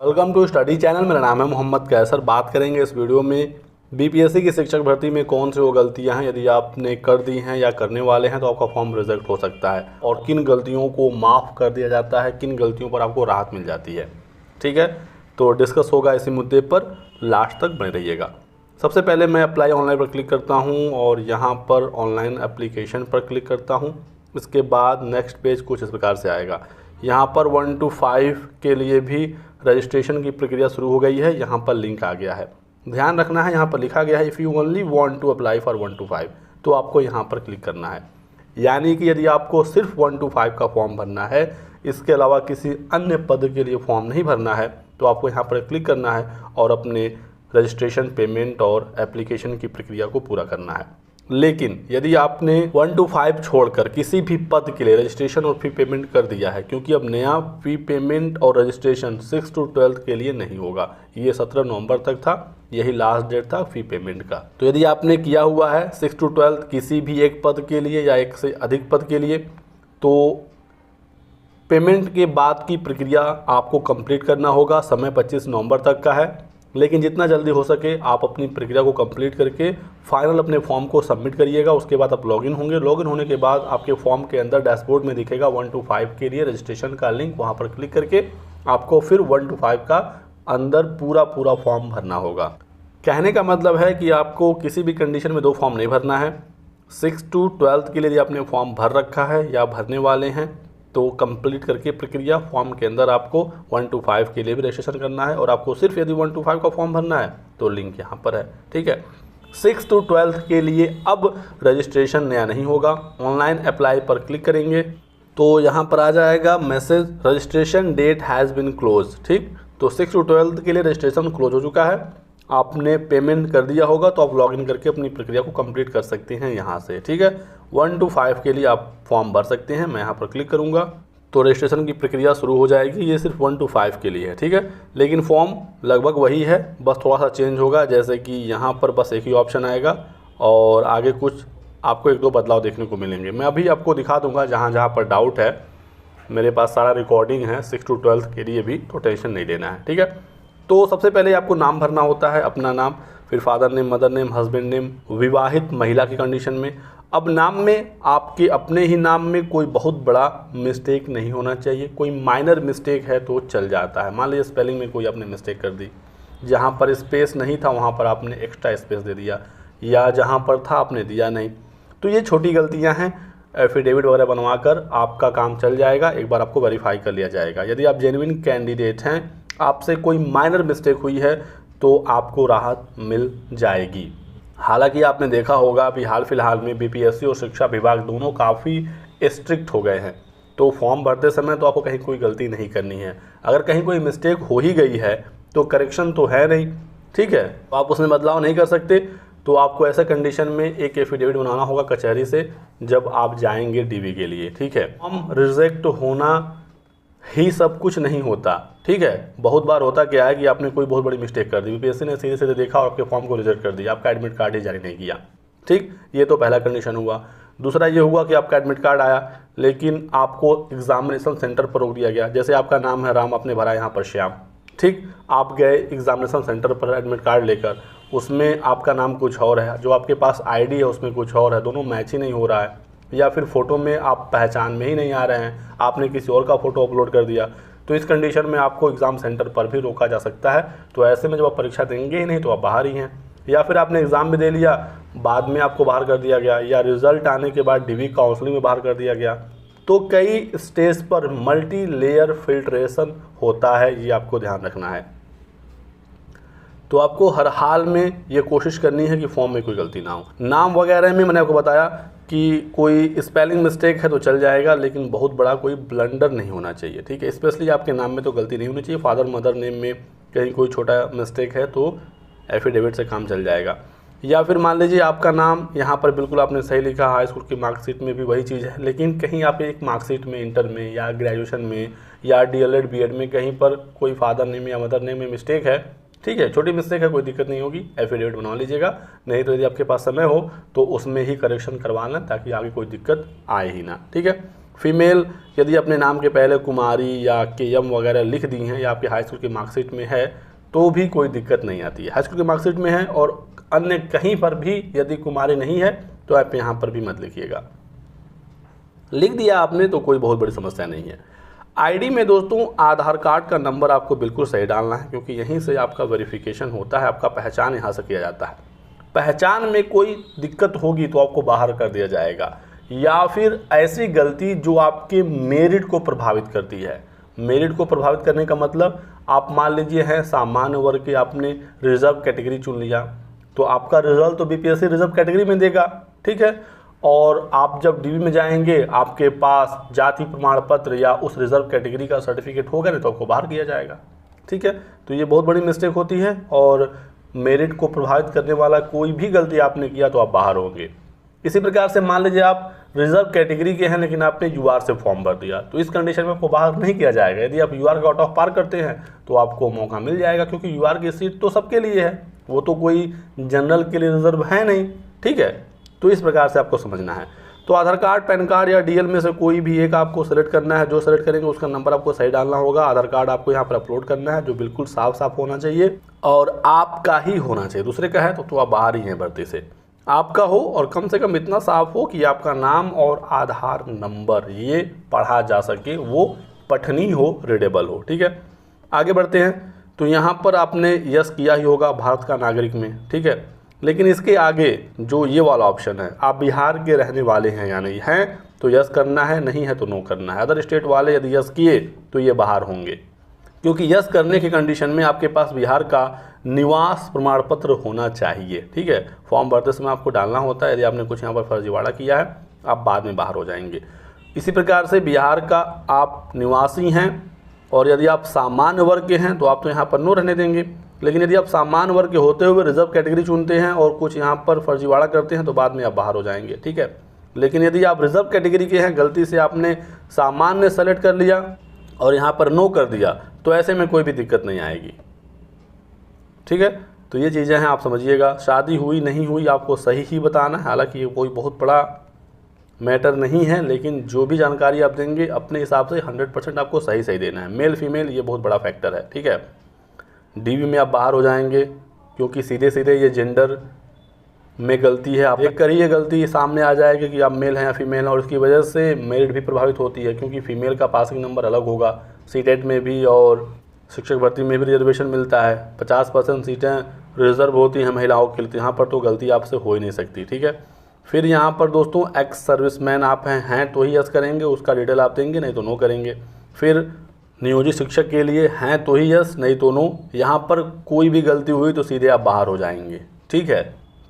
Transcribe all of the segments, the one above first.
Welcome to study channel. मेरा नाम है मोहम्मद कैसर। बात करेंगे इस वीडियो में बीपीएससी की शिक्षक भर्ती में कौन सी वो गलतियां हैं, यदि आपने कर दी हैं या करने वाले हैं तो आपका फॉर्म रिजेक्ट हो सकता है, और किन गलतियों को माफ़ कर दिया जाता है, किन गलतियों पर आपको राहत मिल जाती है। ठीक है, तो डिस्कस होगा इसी मुद्दे पर, लास्ट तक बने रहिएगा। सबसे पहले मैं अप्लाई ऑनलाइन पर क्लिक करता हूँ और यहाँ पर ऑनलाइन एप्लीकेशन पर क्लिक करता हूँ। इसके बाद नेक्स्ट पेज कुछ इस प्रकार से आएगा। यहाँ पर 1 to 5 के लिए भी रजिस्ट्रेशन की प्रक्रिया शुरू हो गई है। यहाँ पर लिंक आ गया है, ध्यान रखना है। यहाँ पर लिखा गया है if you only want to apply for 1 to 5, तो आपको यहाँ पर क्लिक करना है। यानी कि यदि आपको सिर्फ 1 to 5 का फॉर्म भरना है, इसके अलावा किसी अन्य पद के लिए फॉर्म नहीं भरना है, तो आपको यहाँ पर क्लिक करना है और अपने रजिस्ट्रेशन, पेमेंट और एप्लीकेशन की प्रक्रिया को पूरा करना है। लेकिन यदि आपने 1 to 5 छोड़कर किसी भी पद के लिए रजिस्ट्रेशन और फी पेमेंट कर दिया है, क्योंकि अब नया फी पेमेंट और रजिस्ट्रेशन 6 to 12 के लिए नहीं होगा, ये 17 नवंबर तक था, यही लास्ट डेट था फी पेमेंट का। तो यदि आपने किया हुआ है 6 to 12 किसी भी एक पद के लिए या एक से अधिक पद के लिए, तो पेमेंट के बाद की प्रक्रिया आपको कंप्लीट करना होगा। समय 25 नवंबर तक का है, लेकिन जितना जल्दी हो सके आप अपनी प्रक्रिया को कंप्लीट करके फाइनल अपने फॉर्म को सबमिट करिएगा। उसके बाद आप लॉगिन होंगे। लॉगिन होने के बाद आपके फॉर्म के अंदर डैशबोर्ड में दिखेगा 1 to 5 के लिए रजिस्ट्रेशन का लिंक, वहां पर क्लिक करके आपको फिर 1 to 5 का अंदर पूरा फॉर्म भरना होगा। कहने का मतलब है कि आपको किसी भी कंडीशन में 2 फॉर्म नहीं भरना है। 6 to 12 के लिए यदि आपने फॉर्म भर रखा है या भरने वाले हैं, तो कंप्लीट करके प्रक्रिया फॉर्म के अंदर आपको 1 to 5 के लिए भी रजिस्ट्रेशन करना है। और आपको सिर्फ यदि 1 to 5 का फॉर्म भरना है तो लिंक यहाँ पर है। ठीक है, 6 to 12 के लिए अब रजिस्ट्रेशन नया नहीं होगा। ऑनलाइन अप्लाई पर क्लिक करेंगे तो यहाँ पर आ जाएगा message, registration date has been close. ठीक, तो 6 to 12 के लिए रजिस्ट्रेशन क्लोज हो चुका है। आपने पेमेंट कर दिया होगा तो आप लॉगिन करके अपनी प्रक्रिया को कंप्लीट कर सकते हैं यहाँ से। ठीक है, 1 to 5 के लिए आप फॉर्म भर सकते हैं। मैं यहाँ पर क्लिक करूँगा तो रजिस्ट्रेशन की प्रक्रिया शुरू हो जाएगी। ये सिर्फ 1 to 5 के लिए है। ठीक है, लेकिन फॉर्म लगभग वही है, बस थोड़ा सा चेंज होगा। जैसे कि यहाँ पर बस एक ही ऑप्शन आएगा और आगे कुछ आपको 1-2 बदलाव देखने को मिलेंगे। मैं अभी आपको दिखा दूँगा जहाँ जहाँ पर डाउट है। मेरे पास सारा रिकॉर्डिंग है 6 to 12 के लिए भी, तो टेंशन नहीं लेना है। ठीक है, तो सबसे पहले आपको नाम भरना होता है, अपना नाम, फिर father name, mother name, husband name, विवाहित महिला की कंडीशन में। अब नाम में आपके अपने ही नाम में कोई बहुत बड़ा मिस्टेक नहीं होना चाहिए। कोई माइनर मिस्टेक है तो चल जाता है। मान लीजिए स्पेलिंग में कोई आपने मिस्टेक कर दी, जहाँ पर स्पेस नहीं था वहाँ पर आपने एक्स्ट्रा स्पेस दे दिया, या जहाँ पर था आपने दिया नहीं, तो ये छोटी गलतियाँ हैं। एफिडेविट वगैरह बनवाकर आपका काम चल जाएगा, एक बार आपको वेरीफाई कर लिया जाएगा। यदि आप जेन्युइन कैंडिडेट हैं, आपसे कोई माइनर मिस्टेक हुई है तो आपको राहत मिल जाएगी। हालांकि आपने देखा होगा अभी हाल फिलहाल में बीपीएससी और शिक्षा विभाग दोनों काफ़ी स्ट्रिक्ट हो गए हैं, तो फॉर्म भरते समय तो आपको कहीं कोई गलती नहीं करनी है। अगर कहीं कोई मिस्टेक हो ही गई है तो करेक्शन तो है नहीं। ठीक है, तो आप उसमें बदलाव नहीं कर सकते। तो आपको ऐसा कंडीशन में एक एफिडेविट बनाना होगा कचहरी से जब आप जाएंगे डीवी के लिए। ठीक है, फॉर्म रिजेक्ट होना ही सब कुछ नहीं होता। ठीक है, बहुत बार होता क्या है कि आपने कोई बहुत बड़ी मिस्टेक कर दी, बीपीएससी ने सीधे सीधे देखा और आपके फॉर्म को रिजेक्ट कर दिया, आपका एडमिट कार्ड ही जारी नहीं किया। ठीक, ये तो पहला कंडीशन हुआ। दूसरा ये हुआ कि आपका एडमिट कार्ड आया लेकिन आपको एग्जामिनेशन सेंटर पर रोक दिया गया। जैसे आपका नाम है राम, आपने भरा यहाँ पर श्याम। ठीक, आप गए एग्जामिनेशन सेंटर पर एडमिट कार्ड लेकर, उसमें आपका नाम कुछ और है, जो आपके पास आईडी है उसमें कुछ और है, दोनों मैच ही नहीं हो रहा है, या फिर फ़ोटो में आप पहचान में ही नहीं आ रहे हैं, आपने किसी और का फ़ोटो अपलोड कर दिया, तो इस कंडीशन में आपको एग्ज़ाम सेंटर पर भी रोका जा सकता है। तो ऐसे में जब आप परीक्षा देंगे ही नहीं तो आप बाहर ही हैं। या फिर आपने एग्ज़ाम भी दे लिया, बाद में आपको बाहर कर दिया गया, या रिज़ल्ट आने के बाद डीवी काउंसलिंग में बाहर कर दिया गया। तो कई स्टेज पर मल्टी लेयर फिल्ट्रेशन होता है, ये आपको ध्यान रखना है। तो आपको हर हाल में ये कोशिश करनी है कि फॉर्म में कोई गलती ना हो। नाम वगैरह में मैंने आपको बताया कि कोई स्पेलिंग मिस्टेक है तो चल जाएगा, लेकिन बहुत बड़ा कोई ब्लंडर नहीं होना चाहिए। ठीक है, स्पेशली आपके नाम में तो गलती नहीं होनी चाहिए। फादर मदर नेम में कहीं कोई छोटा मिस्टेक है तो एफिडेविट से काम चल जाएगा। या फिर मान लीजिए आपका नाम यहाँ पर बिल्कुल आपने सही लिखा, हाई स्कूल की मार्कशीट में भी वही चीज़ है, लेकिन कहीं आप एक मार्कशीट में, इंटर में या ग्रेजुएशन में या डीएलएड बीएड में कहीं पर कोई फादर नेम या मदर नेम में मिस्टेक है। ठीक है, छोटी मिस्टेक है, कोई दिक्कत नहीं होगी, एफिडेविट बनवा लीजिएगा। नहीं तो यदि आपके पास समय हो तो उसमें ही करेक्शन करवाना, ताकि आगे कोई दिक्कत आए ही ना। ठीक है, फीमेल यदि अपने नाम के पहले कुमारी या केएम वगैरह लिख दी हैं या आपके हाई स्कूल की मार्कशीट में है तो भी कोई दिक्कत नहीं आती है। हाई स्कूल की मार्कशीट में है और अन्य कहीं पर भी यदि कुमारी नहीं है तो आप यहाँ पर भी मत लिखिएगा। लिख दिया आपने तो कोई बहुत बड़ी समस्या नहीं है। आईडी में दोस्तों आधार कार्ड का नंबर आपको बिल्कुल सही डालना है, क्योंकि यहीं से आपका वेरिफिकेशन होता है, आपका पहचान यहाँ से किया जाता है। पहचान में कोई दिक्कत होगी तो आपको बाहर कर दिया जाएगा, या फिर ऐसी गलती जो आपके मेरिट को प्रभावित करती है। मेरिट को प्रभावित करने का मतलब आप मान लीजिए हैं सामान्य वर्ग के, आपने रिजर्व कैटेगरी चुन लिया तो आपका रिजल्ट तो बीपीएससी रिजर्व कैटेगरी में देगा, ठीक है। और आप जब डीबी में जाएंगे आपके पास जाति प्रमाण पत्र या उस रिजर्व कैटेगरी का सर्टिफिकेट होगा नहीं तो आपको बाहर किया जाएगा, ठीक है। तो ये बहुत बड़ी मिस्टेक होती है और मेरिट को प्रभावित करने वाला कोई भी गलती आपने किया तो आप बाहर होंगे। इसी प्रकार से मान लीजिए आप रिजर्व कैटेगरी के हैं लेकिन आपने यूआर से फॉर्म भर दिया तो इस कंडीशन में आपको बाहर नहीं किया जाएगा। यदि आप यूआर का कट ऑफ पार करते हैं तो आपको मौका मिल जाएगा, क्योंकि यूआर की सीट तो सबके लिए है, वो तो कोई जनरल के लिए रिजर्व है नहीं, ठीक है। तो इस प्रकार से आपको समझना है। तो आधार कार्ड, पैन कार्ड या डीएल में से कोई भी एक आपको सेलेक्ट करना है। जो सेलेक्ट करेंगे उसका नंबर आपको सही डालना होगा। आधार कार्ड आपको यहाँ पर अपलोड करना है जो बिल्कुल साफ साफ होना चाहिए और आपका ही होना चाहिए, दूसरे का है तो आप बाहर ही हैं भर्ती से। आपका हो और कम से कम इतना साफ हो कि आपका नाम और आधार नंबर ये पढ़ा जा सके, वो पठनी हो, रीडेबल हो, ठीक है। आगे बढ़ते हैं। तो यहाँ पर आपने यस किया ही होगा भारत का नागरिक में, ठीक है। लेकिन इसके आगे जो ये वाला ऑप्शन है, आप बिहार के रहने वाले हैं या नहीं हैं तो यस करना है, नहीं है तो नो करना है। अदर स्टेट वाले यदि यस किए तो ये बाहर होंगे, क्योंकि यस करने की कंडीशन में आपके पास बिहार का निवास प्रमाण पत्र होना चाहिए, ठीक है। फॉर्म भरते समय आपको डालना होता है। यदि आपने कुछ यहाँ पर फर्जीवाड़ा किया है आप बाद में बाहर हो जाएंगे। इसी प्रकार से बिहार का आप निवासी हैं और यदि आप सामान्य वर्ग के हैं तो आप तो यहाँ पर नो रहने देंगे। लेकिन यदि आप सामान्य वर्ग के होते हुए रिजर्व कैटेगरी चुनते हैं और कुछ यहाँ पर फर्जीवाड़ा करते हैं तो बाद में आप बाहर हो जाएंगे, ठीक है। लेकिन यदि आप रिजर्व कैटेगरी के हैं, गलती से आपने सामान्य सेलेक्ट कर लिया और यहाँ पर नो कर दिया तो ऐसे में कोई भी दिक्कत नहीं आएगी, ठीक है। तो ये चीज़ें हैं, आप समझिएगा। शादी हुई नहीं हुई आपको सही ही बताना है, हालांकि ये कोई बहुत बड़ा मैटर नहीं है, लेकिन जो भी जानकारी आप देंगे अपने हिसाब से 100% आपको सही देना है। मेल फीमेल ये बहुत बड़ा फैक्टर है, ठीक है। डीबी में आप बाहर हो जाएंगे क्योंकि सीधे सीधे ये जेंडर में गलती है, आप देख कर ही ये गलती सामने आ जाएगी कि आप मेल हैं या फीमेल हैं, और उसकी वजह से मेरिट भी प्रभावित होती है, क्योंकि फीमेल का पासिंग नंबर अलग होगा। सीटेट में भी और शिक्षक भर्ती में भी रिजर्वेशन मिलता है, 50% सीटें रिजर्व होती हैं महिलाओं के लिए, यहाँ पर तो गलती आपसे हो ही नहीं सकती, ठीक है। फिर यहाँ पर दोस्तों एक्स सर्विसमैन आप हैं तो ही यस करेंगे, उसका डिटेल आप देंगे, नहीं तो नो करेंगे। फिर नियोजित शिक्षक के लिए हैं तो ही यस, नहीं तो नो। यहाँ पर कोई भी गलती हुई तो सीधे आप बाहर हो जाएंगे, ठीक है।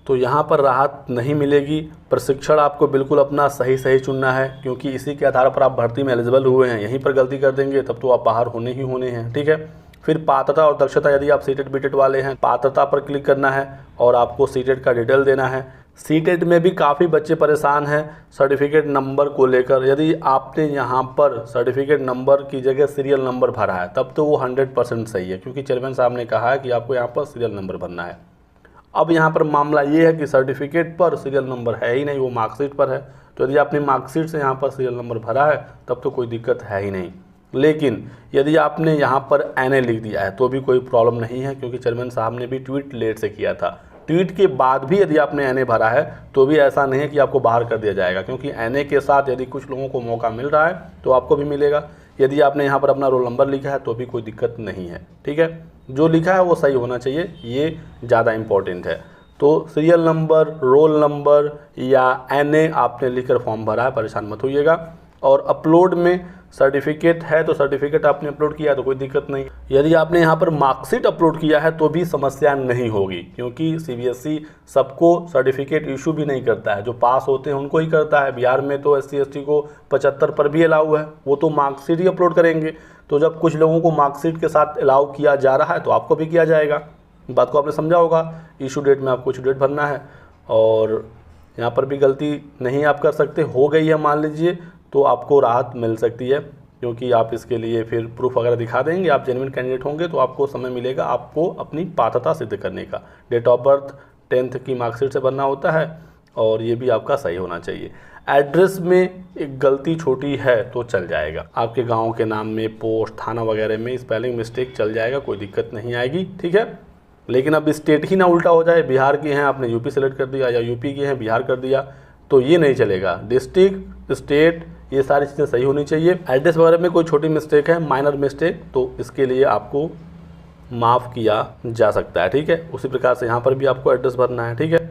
तो यहाँ पर राहत नहीं मिलेगी। प्रशिक्षण आपको बिल्कुल अपना सही चुनना है, क्योंकि इसी के आधार पर आप भर्ती में एलिजिबल हुए हैं। यहीं पर गलती कर देंगे तब तो आप बाहर होने ही होने हैं, ठीक है। फिर पात्रता और दक्षता, यदि आप सीटेट बीटेट वाले हैं पात्रता पर क्लिक करना है और आपको सीटेट का डिटेल देना है। सीटेट में भी काफ़ी बच्चे परेशान हैं सर्टिफिकेट नंबर को लेकर। यदि आपने यहाँ पर सर्टिफिकेट नंबर की जगह सीरियल नंबर भरा है तब तो वो 100% सही है, क्योंकि चेयरमैन साहब ने कहा है कि आपको यहाँ पर सीरियल नंबर भरना है। अब यहाँ पर मामला ये है कि सर्टिफिकेट पर सीरियल नंबर है ही नहीं, वो मार्कशीट पर है। तो यदि आपने मार्कशीट से यहाँ पर सीरियल नंबर भरा है तब तो कोई दिक्कत है ही नहीं। लेकिन यदि आपने यहाँ पर NA लिख दिया है तो भी कोई प्रॉब्लम नहीं है, क्योंकि चेयरमैन साहब ने भी ट्वीट लेट से किया था। ट्वीट के बाद भी यदि आपने NA भरा है तो भी ऐसा नहीं है कि आपको बाहर कर दिया जाएगा, क्योंकि NA के साथ यदि कुछ लोगों को मौका मिल रहा है तो आपको भी मिलेगा। यदि आपने यहाँ पर अपना रोल नंबर लिखा है तो भी कोई दिक्कत नहीं है, ठीक है। जो लिखा है वो सही होना चाहिए, ये ज़्यादा इम्पोर्टेंट है। तो सीरियल नंबर, रोल नंबर या NA आपने लिखकर फॉर्म भरा है, परेशान मत होइएगा। और अपलोड में सर्टिफिकेट है तो सर्टिफिकेट आपने अपलोड किया है तो कोई दिक्कत नहीं। यदि आपने यहाँ पर मार्कशीट अपलोड किया है तो भी समस्या नहीं होगी, क्योंकि CBSE सबको सर्टिफिकेट इशू भी नहीं करता है, जो पास होते हैं उनको ही करता है। बिहार में तो SC ST को 75 पर भी अलाउ है, वो तो मार्कशीट ही अपलोड करेंगे। तो जब कुछ लोगों को मार्कशीट के साथ अलाउ किया जा रहा है तो आपको भी किया जाएगा। बात को आपने समझा होगा। इशू डेट में आपको इशू डेट भरना है, और यहाँ पर भी गलती नहीं आप कर सकते। हो गई है मान लीजिए तो आपको राहत मिल सकती है, क्योंकि आप इसके लिए फिर प्रूफ वगैरह दिखा देंगे, आप जेन्युइन कैंडिडेट होंगे तो आपको समय मिलेगा आपको अपनी पात्रता सिद्ध करने का। डेट ऑफ बर्थ 10th की मार्कशीट से बनना होता है और ये भी आपका सही होना चाहिए। एड्रेस में एक गलती छोटी है तो चल जाएगा, आपके गांव के नाम में, पोस्ट, थाना वगैरह में स्पेलिंग मिस्टेक चल जाएगा, कोई दिक्कत नहीं आएगी, ठीक है। लेकिन अब स्टेट ही ना उल्टा हो जाए, बिहार के हैं आपने यूपी सेलेक्ट कर दिया, या यूपी के हैं बिहार कर दिया, तो ये नहीं चलेगा। डिस्ट्रिक्ट, स्टेट, ये सारी चीज़ें सही होनी चाहिए। एड्रेस वगैरह में कोई छोटी मिस्टेक है, माइनर मिस्टेक, तो इसके लिए आपको माफ़ किया जा सकता है, ठीक है। उसी प्रकार से यहाँ पर भी आपको एड्रेस भरना है, ठीक है।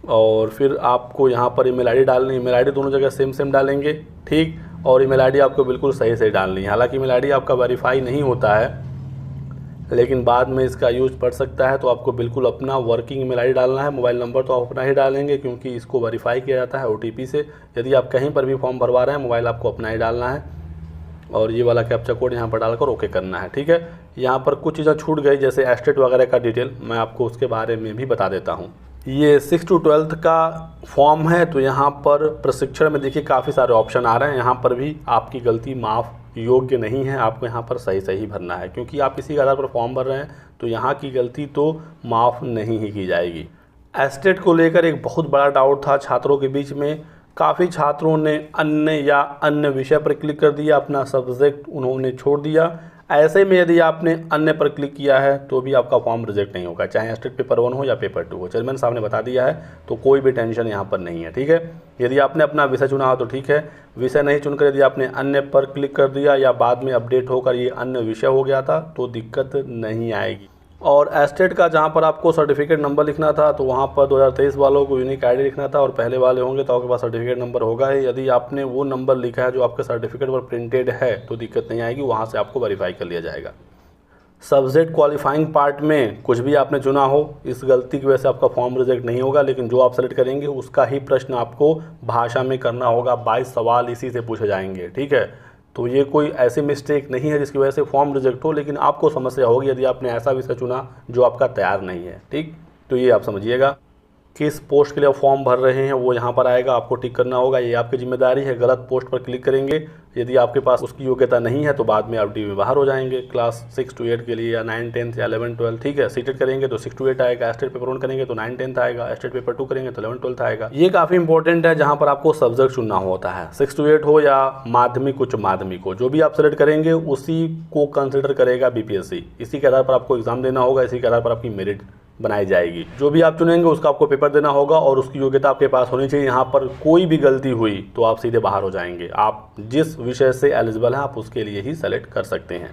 और फिर आपको यहाँ पर ईमेल आईडी डालनी है, ईमेल आईडी दोनों जगह सेम डालेंगे, ठीक। और ईमेल आईडी आपको बिल्कुल सही डालनी है। हालांकि ईमेल आईडी आपका वेरीफाई नहीं होता है, लेकिन बाद में इसका यूज पड़ सकता है, तो आपको बिल्कुल अपना वर्किंग ईमेल आईडी डालना है। मोबाइल नंबर तो आप अपना ही डालेंगे, क्योंकि इसको वेरीफाई किया जाता है OTP से। यदि आप कहीं पर भी फॉर्म भरवा रहे हैं, मोबाइल आपको अपना ही डालना है, और ये वाला कैप्चा कोड यहाँ पर डालकर ओके करना है, ठीक है। यहाँ पर कुछ चीज़ें छूट गई, जैसे एस्टेट वगैरह का डिटेल, मैं आपको उसके बारे में भी बता देता हूँ। ये 6 to 12 का फॉर्म है, तो यहाँ पर प्रशिक्षण में देखिए काफ़ी सारे ऑप्शन आ रहे हैं। यहाँ पर भी आपकी गलती माफ़ योग्य नहीं है, आपको यहाँ पर सही भरना है, क्योंकि आप इसी के आधार पर फॉर्म भर रहे हैं, तो यहाँ की गलती तो माफ़ नहीं ही की जाएगी। एस्टेट को लेकर एक बहुत बड़ा डाउट था छात्रों के बीच में। काफ़ी छात्रों ने अन्य विषय पर क्लिक कर दिया, अपना सब्जेक्ट उन्होंने छोड़ दिया। ऐसे में यदि आपने अन्य पर क्लिक किया है तो भी आपका फॉर्म रिजेक्ट नहीं होगा, चाहे एस्टेट पेपर 1 हो या पेपर 2 हो। चेयरमैन साहब ने बता दिया है, तो कोई भी टेंशन यहाँ पर नहीं है, ठीक है। यदि आपने अपना विषय चुना हो तो ठीक है, विषय नहीं चुनकर यदि आपने अन्य पर क्लिक कर दिया या बाद में अपडेट होकर ये अन्य विषय हो गया था, तो दिक्कत नहीं आएगी। और एस्टेट का जहाँ पर आपको सर्टिफिकेट नंबर लिखना था, तो वहाँ पर 2023 वालों को यूनिक आईडी लिखना था, और पहले वाले होंगे तो आपके पास सर्टिफिकेट नंबर होगा ही। यदि आपने वो नंबर लिखा है जो आपके सर्टिफिकेट पर प्रिंटेड है, तो दिक्कत नहीं आएगी, वहाँ से आपको वेरीफाई कर लिया जाएगा। सब्जेक्ट क्वालिफाइंग पार्ट में कुछ भी आपने चुना हो, इस गलती की वजह से आपका फॉर्म रिजेक्ट नहीं होगा, लेकिन जो आप सेलेक्ट करेंगे उसका ही प्रश्न आपको भाषा में करना होगा। 22 सवाल इसी से पूछे जाएंगे, ठीक है। तो ये कोई ऐसी मिस्टेक नहीं है जिसकी वजह से फॉर्म रिजेक्ट हो, लेकिन आपको समस्या होगी यदि आपने ऐसा विषय चुना जो आपका तैयार नहीं है, ठीक। तो ये आप समझिएगा। किस पोस्ट के लिए आप फॉर्म भर रहे हैं वो यहाँ पर आएगा, आपको टिक करना होगा, ये आपकी जिम्मेदारी है। गलत पोस्ट पर क्लिक करेंगे, यदि आपके पास उसकी योग्यता नहीं है तो बाद में आप डी में बाहर हो जाएंगे। क्लास 6 to 8 के लिए, या 9, 10 या 11, 12, ठीक है। सीटेड करेंगे तो 6 to 8 आएगा, एस्टेट पेपर 1 करेंगे तो 9, 10 आएगा, एस्टेट पेपर 2 करेंगे तो 11, 12 आएगा। ये काफ़ी इंपॉर्टेंट है, जहाँ पर आपको सब्जेक्ट चुनना होता है। 6 to 8 हो या माध्यमिक, उच्च माध्यमिक हो, जो भी आप सेलेक्ट करेंगे उसी को कंसिडर करेगा BPSC। इसी के आधार पर आपको एग्जाम देना होगा, इसी के आधार पर आपकी मेरिट बनाई जाएगी। जो भी आप चुनेंगे उसका आपको पेपर देना होगा, और उसकी योग्यता आपके पास होनी चाहिए। यहाँ पर कोई भी गलती हुई तो आप सीधे बाहर हो जाएंगे। आप जिस विषय से एलिजिबल हैं आप उसके लिए ही सेलेक्ट कर सकते हैं।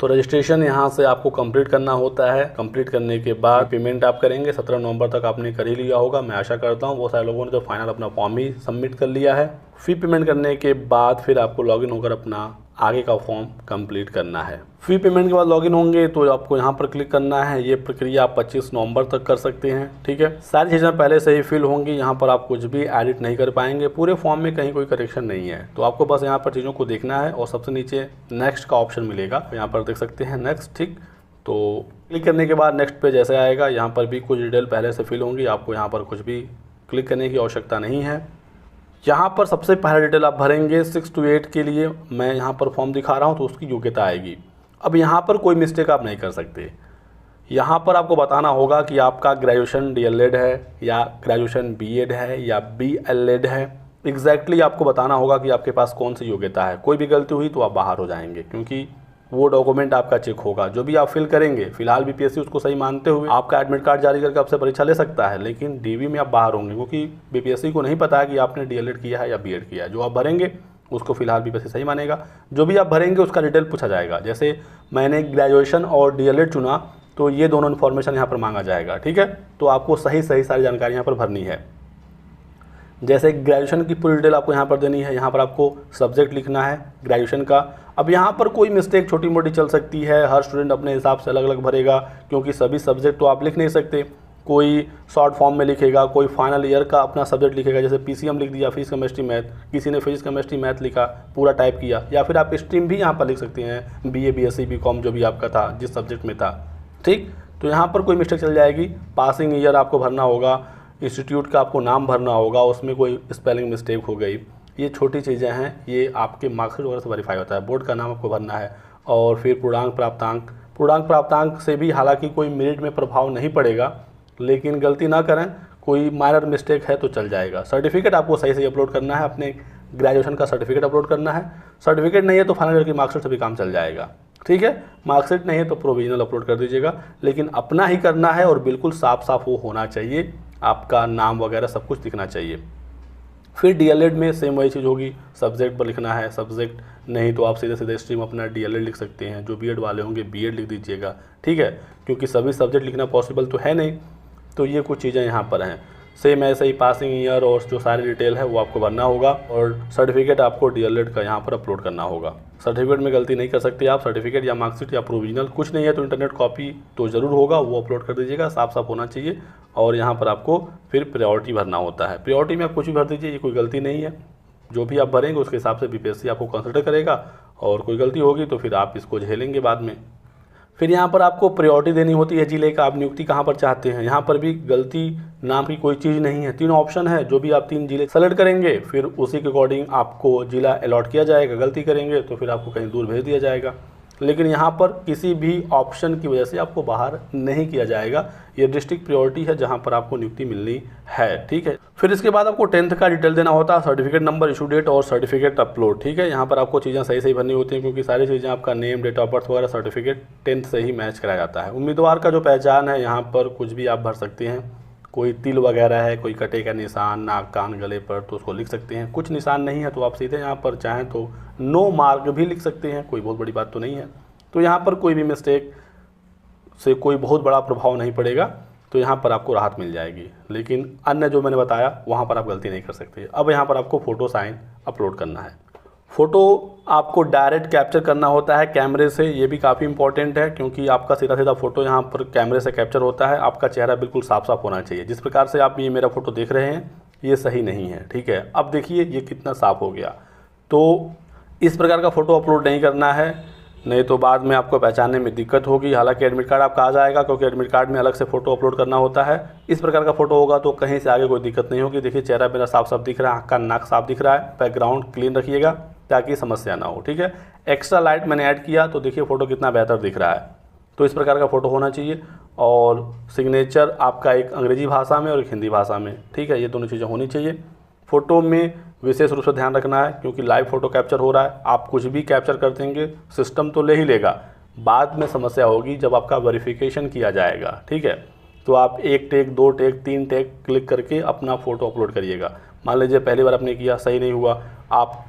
तो रजिस्ट्रेशन यहाँ से आपको कंप्लीट करना होता है। कंप्लीट करने के बाद पेमेंट आप करेंगे। 17 नवंबर तक आपने कर ही लिया होगा, मैं आशा करता हूँ। वो सारे लोगों ने तो फाइनल अपना फॉर्म ही सबमिट कर लिया है। फी पेमेंट करने के बाद फिर आपको लॉगिन होकर अपना आगे का फॉर्म कंप्लीट करना है। फी पेमेंट के बाद लॉगिन होंगे तो आपको यहाँ पर क्लिक करना है। ये प्रक्रिया आप 25 नवंबर तक कर सकते हैं, ठीक है। सारी चीज़ें पहले से ही फिल होंगी, यहाँ पर आप कुछ भी एडिट नहीं कर पाएंगे। पूरे फॉर्म में कहीं कोई करेक्शन नहीं है, तो आपको बस यहाँ पर चीज़ों को देखना है। और सबसे नीचे नेक्स्ट का ऑप्शन मिलेगा, यहाँ पर देख सकते हैं नेक्स्ट, ठीक। तो क्लिक करने के बाद नेक्स्ट पे जैसे आएगा, यहाँ पर भी कुछ डिटेल पहले से फिल होंगी, आपको यहाँ पर कुछ भी क्लिक करने की आवश्यकता नहीं है। यहाँ पर सबसे पहला डिटेल आप भरेंगे 6 to 8 के लिए। मैं यहाँ पर फॉर्म दिखा रहा हूँ तो उसकी योग्यता आएगी। अब यहाँ पर कोई मिस्टेक आप नहीं कर सकते। यहाँ पर आपको बताना होगा कि आपका ग्रेजुएशन DLED है या ग्रेजुएशन BEd है या BLEd है। एग्जैक्टली आपको बताना होगा कि आपके पास कौन सी योग्यता है। कोई भी गलती हुई तो आप बाहर हो जाएंगे, क्योंकि वो डॉक्यूमेंट आपका चेक होगा। जो भी आप फिल करेंगे, फिलहाल BPSC उसको सही मानते हुए आपका एडमिट कार्ड जारी करके आपसे परीक्षा ले सकता है, लेकिन DV में आप बाहर होंगे, क्योंकि BPSC को नहीं पता है कि आपने DLED किया है या BEd किया है। जो आप भरेंगे उसको फिलहाल BPSC सही मानेगा। जो भी आप भरेंगे उसका डिटेल पूछा जाएगा। जैसे मैंने ग्रेजुएशन और DLED चुना तो ये दोनों इन्फॉर्मेशन यहाँ पर मांगा जाएगा, ठीक है। तो आपको सही सारी जानकारी यहाँ पर भरनी है। जैसे ग्रेजुएशन की पूरी डिटेल आपको यहाँ पर देनी है। यहाँ पर आपको सब्जेक्ट लिखना है ग्रेजुएशन का। अब यहाँ पर कोई मिस्टेक छोटी मोटी चल सकती है, हर स्टूडेंट अपने हिसाब से अलग अलग भरेगा, क्योंकि सभी सब्जेक्ट तो आप लिख नहीं सकते। कोई शॉर्ट फॉर्म में लिखेगा, कोई फाइनल ईयर का अपना सब्जेक्ट लिखेगा, जैसे PCM लिख दिया, फिजिक्स केमिस्ट्री मैथ, किसी ने फिजिक्स केमिस्ट्री मैथ लिखा, पूरा टाइप किया। या फिर आप स्ट्रीम भी यहाँ पर लिख सकते हैं, BA BSc BCom जो भी आपका था, जिस सब्जेक्ट में था, ठीक। तो यहाँ पर कोई मिस्टेक चल जाएगी। पासिंग ईयर आपको भरना होगा, इंस्टीट्यूट का आपको नाम भरना होगा, उसमें कोई स्पेलिंग मिस्टेक हो गई, ये छोटी चीज़ें हैं, ये आपके मार्क्सशीट वगैरह से वेरीफाई होता है। बोर्ड का नाम आपको भरना है। और फिर पूर्णांक प्राप्तांक से भी हालांकि कोई मेरिट में प्रभाव नहीं पड़ेगा, लेकिन गलती ना करें, कोई माइनर मिस्टेक है तो चल जाएगा। सर्टिफिकेट आपको सही सही अपलोड करना है, अपने ग्रेजुएशन का सर्टिफिकेट अपलोड करना है। सर्टिफिकेट नहीं है तो फाइनल ईयर की मार्कशीट से भी काम चल जाएगा, ठीक है। मार्कशीट नहीं है तो प्रोविजनल अपलोड कर दीजिएगा, लेकिन अपना ही करना है और बिल्कुल साफ साफ वो होना चाहिए, आपका नाम वगैरह सब कुछ दिखना चाहिए। फिर डीएलएड में सेम वही चीज़ होगी, सब्जेक्ट पर लिखना है, सब्जेक्ट नहीं तो आप सीधे सीधे स्ट्रीम अपना डीएलएड लिख सकते हैं। जो बीएड वाले होंगे बीएड लिख दीजिएगा, ठीक है, क्योंकि सभी सब्जेक्ट लिखना पॉसिबल तो है नहीं। तो ये कुछ चीज़ें यहाँ पर हैं। सेम ऐसे ही पासिंग ईयर और जो सारी डिटेल है वो आपको भरना होगा, और सर्टिफिकेट आपको डीएलएड का यहाँ पर अपलोड करना होगा। सर्टिफिकेट में गलती नहीं कर सकते आप, सर्टिफिकेट या मार्कशीट या प्रोविजनल कुछ नहीं है तो इंटरनेट कॉपी तो ज़रूर होगा, वो अपलोड कर दीजिएगा, साफ साफ होना चाहिए। और यहाँ पर आपको फिर प्रायोरिटी भरना होता है। प्रायोरिटी में आप कुछ भी भर दीजिए, ये कोई गलती नहीं है, जो भी आप भरेंगे उसके हिसाब से बीपीएससी आपको कंसिडर करेगा, और कोई गलती होगी तो फिर आप इसको झेलेंगे बाद में। फिर यहाँ पर आपको प्रायोरिटी देनी होती है जिले का, आप नियुक्ति कहाँ पर चाहते हैं। यहाँ पर भी गलती नाम की कोई चीज़ नहीं है, 3 ऑप्शन है, जो भी आप 3 जिले सेलेक्ट करेंगे फिर उसी के अकॉर्डिंग आपको जिला अलॉट किया जाएगा। गलती करेंगे तो फिर आपको कहीं दूर भेज दिया जाएगा, लेकिन यहाँ पर किसी भी ऑप्शन की वजह से आपको बाहर नहीं किया जाएगा। ये डिस्ट्रिक्ट प्रायोरिटी है जहाँ पर आपको नियुक्ति मिलनी है, ठीक है। फिर इसके बाद आपको 10th का डिटेल देना होता है, सर्टिफिकेट नंबर, इशू डेट और सर्टिफिकेट अपलोड, ठीक है। यहाँ पर आपको चीज़ें सही सही भरनी होती हैं, क्योंकि सारी चीज़ें आपका नेम, डेट ऑफ बर्थ वगैरह सर्टिफिकेट 10th से ही मैच कराया जाता है। उम्मीदवार का जो पहचान है यहाँ पर कुछ भी आप भर सकते हैं, कोई तिल वगैरह है, कोई कटे का निशान नाक कान गले पर तो उसको लिख सकते हैं। कुछ निशान नहीं है तो आप सीधे यहाँ पर चाहें तो नो मार्क भी लिख सकते हैं, कोई बहुत बड़ी बात तो नहीं है। तो यहाँ पर कोई भी मिस्टेक से कोई बहुत बड़ा प्रभाव नहीं पड़ेगा, तो यहाँ पर आपको राहत मिल जाएगी। लेकिन अन्य जो मैंने बताया वहाँ पर आप गलती नहीं कर सकते। अब यहाँ पर आपको फ़ोटो साइन अपलोड करना है। फ़ोटो आपको डायरेक्ट कैप्चर करना होता है कैमरे से, ये भी काफ़ी इंपॉर्टेंट है, क्योंकि आपका सीधा सीधा फ़ोटो यहाँ पर कैमरे से कैप्चर होता है। आपका चेहरा बिल्कुल साफ साफ होना चाहिए। जिस प्रकार से आप ये मेरा फ़ोटो देख रहे हैं ये सही नहीं है, ठीक है। अब देखिए ये कितना साफ हो गया। तो इस प्रकार का फ़ोटो अपलोड नहीं करना है, नहीं तो बाद में आपको पहचानने में दिक्कत होगी। हालांकि एडमिट कार्ड आपका आ जाएगा, क्योंकि एडमिट कार्ड में अलग से फ़ोटो अपलोड करना होता है। इस प्रकार का फ़ोटो होगा तो कहीं से आगे कोई दिक्कत नहीं होगी। देखिए चेहरा मेरा साफ साफ दिख रहा है, आँख का नाक साफ दिख रहा है, बैकग्राउंड क्लीन रखिएगा ताकि समस्या ना हो, ठीक है। एक्स्ट्रा लाइट मैंने ऐड किया तो देखिए फ़ोटो कितना बेहतर दिख रहा है। तो इस प्रकार का फ़ोटो होना चाहिए। और सिग्नेचर आपका एक अंग्रेजी भाषा में और एक हिंदी भाषा में, ठीक है, ये दोनों चीज़ें होनी चाहिए। फ़ोटो में विशेष रूप से ध्यान रखना है, क्योंकि लाइव फ़ोटो कैप्चर हो रहा है। आप कुछ भी कैप्चर कर देंगे सिस्टम तो ले ही लेगा, बाद में समस्या होगी जब आपका वेरिफिकेशन किया जाएगा, ठीक है। तो आप 1 टेक 2 टेक 3 टेक क्लिक करके अपना फ़ोटो अपलोड करिएगा। मान लीजिए पहली बार आपने किया सही नहीं हुआ, आप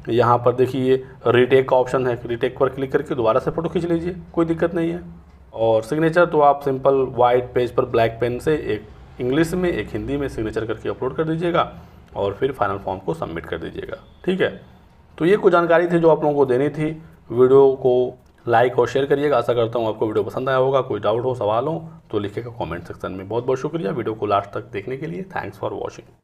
यहाँ पर देखिए रीटेक का ऑप्शन है, रीटेक पर क्लिक करके दोबारा से फ़ोटो खींच लीजिए, कोई दिक्कत नहीं है। और सिग्नेचर तो आप सिंपल वाइट पेज पर ब्लैक पेन से एक इंग्लिश में एक हिंदी में सिग्नेचर करके अपलोड कर दीजिएगा और फिर फाइनल फॉर्म को सबमिट कर दीजिएगा, ठीक है। तो ये कुछ जानकारी थी जो आप लोगों को देनी थी। वीडियो को लाइक और शेयर करिएगा। आशा करता हूँ आपको वीडियो पसंद आया होगा। कोई डाउट हो, सवाल हो तो लिखिएगा कमेंट सेक्शन में। बहुत बहुत शुक्रिया वीडियो को लास्ट तक देखने के लिए। Thanks for watching.